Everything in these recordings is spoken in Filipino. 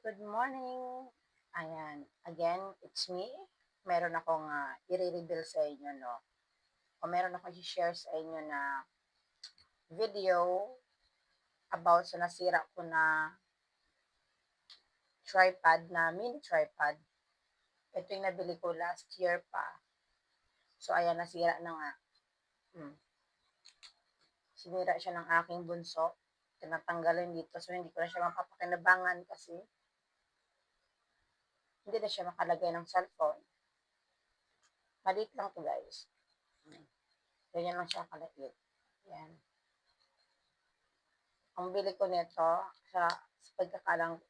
good morning. Ayan, again, it's me. Meron akong i-reveal sa inyo, no? O meron akong i-share sa inyo na video about sa nasira ko na tripod na mini tripod. Ito yung nabili ko last year pa. So, ayan, nasira na nga. Sinira siya ng aking bunso. Tinatanggalin dito. So, hindi ko na siya mapapakinabangan kasi hindi na siya makalagay ng cellphone. Maliit lang to guys. Ganyan lang siya kaliit. Yan. Ang bili ko nito sa pagkakalang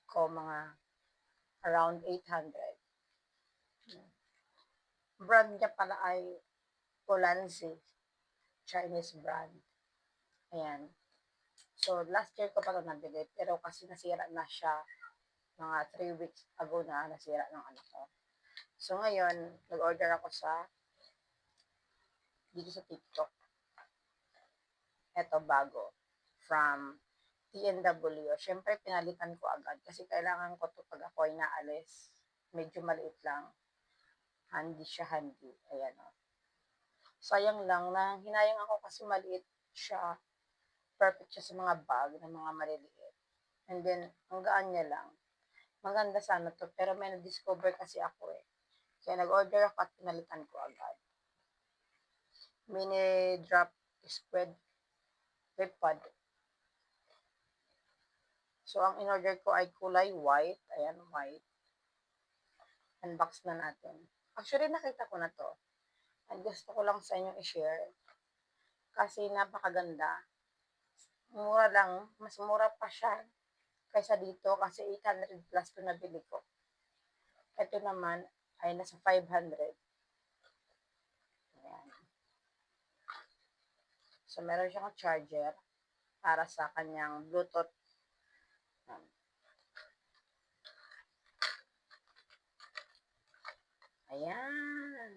ko mga around 800. Brand niya pala ay Polanzi. Chinese brand. Ayan. So, last year ko pa ito nabili. Pero kasi nasira na siya mga 3 weeks ago na nasira ng anak ko. So, ngayon, nag-order ako dito sa TikTok. Ito bago. From TNW. Siyempre, pinalitan ko agad kasi kailangan ko ito pag ako ay naalis. Medyo maliit lang. Handy siya, handy. Ayan o. Sayang lang na hinayang ako kasi maliit siya. Perfect siya sa mga bag ng mga maliliit. And then, ang gaan niya lang. Maganda sana to pero may na-discover kasi ako eh. Kaya nag-order ako at pinalitan ko agad. Mini drop squid tripod. So, ang in-order ko ay kulay white. Ayan, white. Unbox na natin. Actually, nakita ko na to. At gusto ko lang sa inyo i-share. Kasi napakaganda. Mura lang. Mas mura pa siya kaysa dito kasi 800 plus to nabili ko. Ito naman ay nasa 500. Ayan. So, meron siyang charger para sa kanyang Bluetooth. Ayan.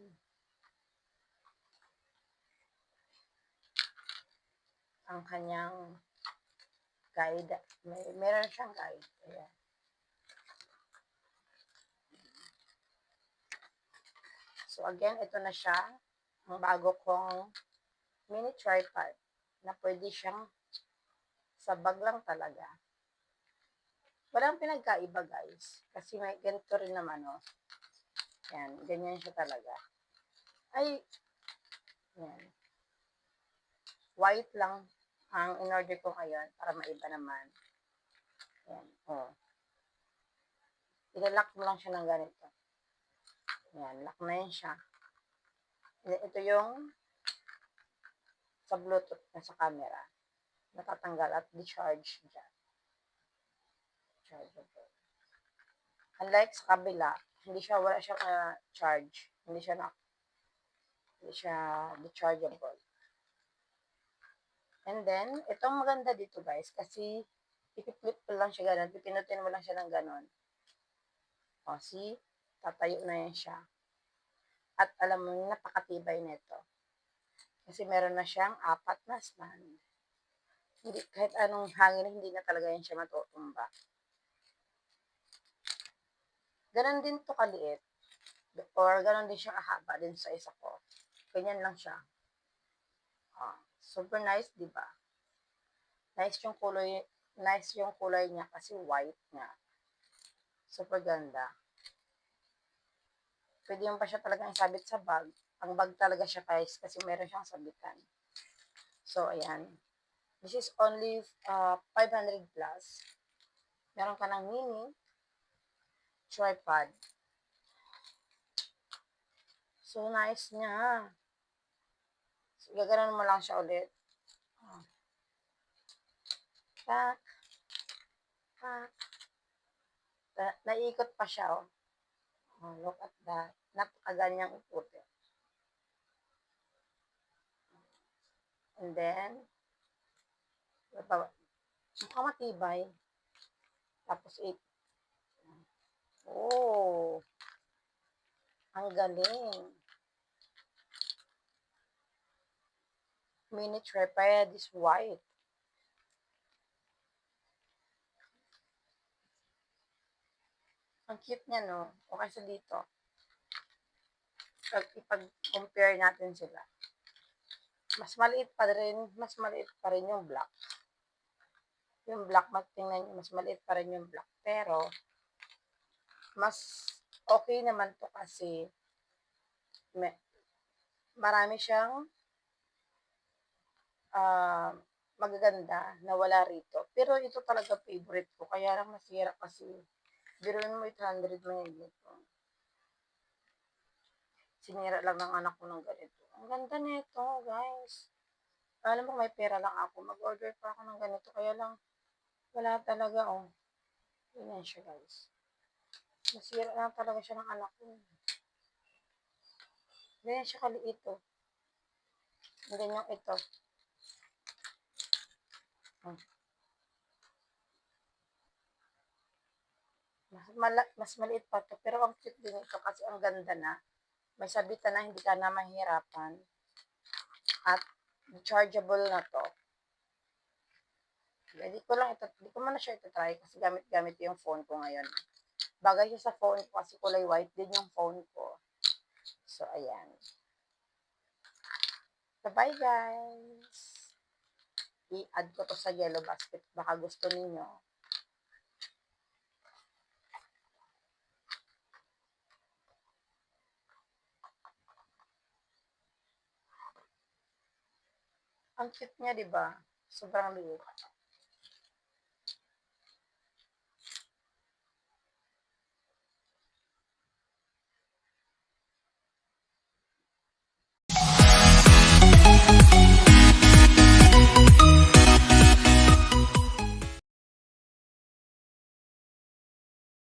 Ang kanyang guide. Meron siyang guide. Ayan. So, again, ito na siya. Ang bago kong mini tripod na pwede siyang sa bag lang talaga. Walang pinagkaiba, guys. Kasi may ganito rin naman, oh. Yan, ganyan siya talaga. Ay, yan. White lang ang in-order ko ngayon para maiba naman. Yan, oh. Ilalak mo lang siya ng ganito. Yan, lock na yan siya. Ito yung sa Bluetooth na sa camera. Natatanggal at di-charge dyan. Chargeable. Unlike sa kabila, wala siyang charge. Hindi siya di-chargeable. And then, itong maganda dito guys, kasi ipiplit mo lang siya ganun, pipinutin mo lang siya ng ganun. O, see? Tatayo na yan siya. At alam mo, napakatibay nito. Kasi meron na siyang 4 na stand. Hindi, kahit anong hangin, hindi na talaga yan siya matutumba. Ganon din to kaliit. Or ganon din siya kahaba din sa isa ko. Ganyan lang siya. Super nice, di ba? Nice yung kulay niya kasi white nga. Super ganda. Pwede mo pa siya talagang isabit sa bag. Ang bag talaga siya guys kasi meron siyang sabitan. So, ayan. This is only 500 plus. Meron ka ng mini tripod. So, nice niya. So, gaganon mo lang siya ulit. Tak. Tak. Naiikot pa siya, oh. Oh, look at that. Napakaganyang ikutin. And then, mukhang matibay. Tapos, oh, ang galing. Mini tripod is white. Ang cute niya, no? O kasi dito, pag ipag-compare natin sila, mas maliit pa rin yung black. Yung black, tingnan nyo, mas maliit pa rin yung black. Pero, mas okay naman to kasi may, marami siyang uh, magaganda na wala rito. Pero ito talaga favorite ko. Kaya lang nasira kasi. Biruin mo 800 mo yun dito. Sinira lang ng anak ko ng ganito. Ang ganda nito, guys. Alam mo, may pera lang ako. Mag-order pa ako ng ganito. Kaya lang, wala talaga, oh. Ganyan siya, guys. Nasira lang talaga siya ng anak ko. Ganyan siya kaliit, oh. Ganyan ito. Hmm. Mas maliit pa to. Pero ang cute din ito kasi ang ganda na. May sabitan na hindi ka na mahirapan. At chargeable na to. Hindi ko muna siya ito-try kasi gamit-gamit yung phone ko ngayon. Bagay siya sa phone ko kasi kulay white din yung phone ko. So, ayan. Bye-bye, guys. I-add ko to sa yellow basket. Baka gusto ninyo. Ang cute niya, di ba? Sobrang liit.